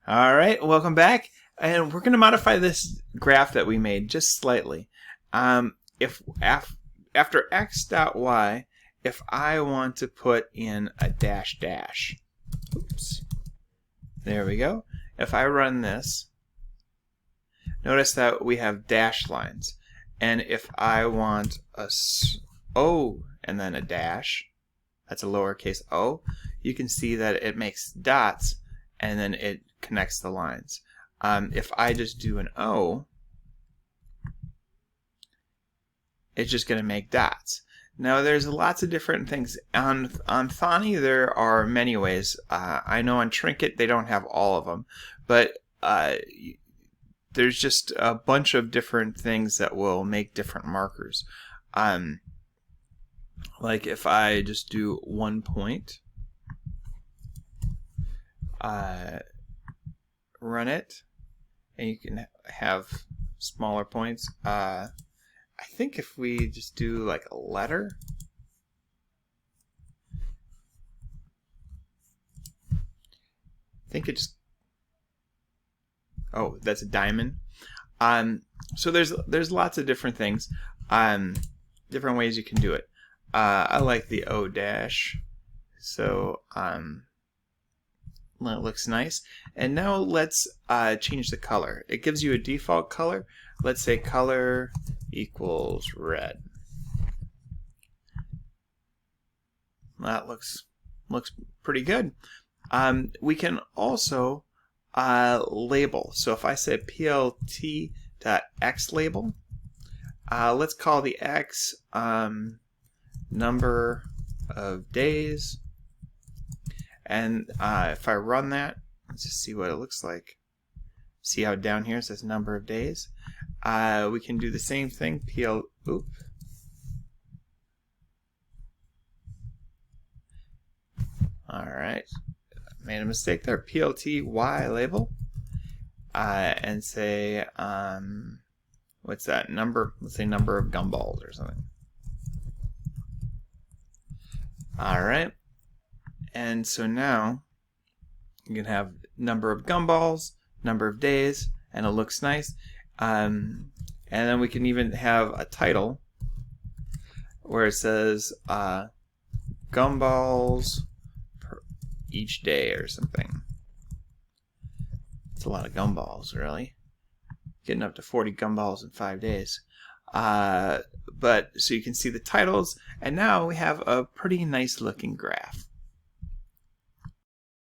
All right, welcome back. And we're going to modify this graph that we made just slightly. If after x dot y, if I want to put in a dash dash, oops, there we go. If I run this, notice that we have dash lines. And if I want a O and then a dash, that's a lowercase o, you can see that it makes dots and then it connects the lines. If I just do an O, it's just going to make dots. Now there's lots of different things. On Thonny there are many ways. I know on Trinket they don't have all of them, but there's just a bunch of different things that will make different markers. Like if I just do 1 point, run it, and you can have smaller points. I think if we just do like a letter, I think it just, oh, that's a diamond. So there's lots of different things, different ways you can do it. I like the O dash, so that looks nice. And now let's change the color. It gives you a default color. Let's say color equals red. That looks pretty good. We can also label. So if I say plt.xlabel, let's call the x number of days. And if I run that, let's just see what it looks like. See how down here it says number of days? We can do the same thing. Alright, made a mistake there. PLT-Y label. And say, what's that number? Let's say number of gumballs or something. Alright. And so now you can have number of gumballs, number of days, and it looks nice. And then we can even have a title where it says gumballs per each day or something. It's a lot of gumballs, really. Getting up to 40 gumballs in 5 days. But so you can see the titles, and now we have a pretty nice looking graph.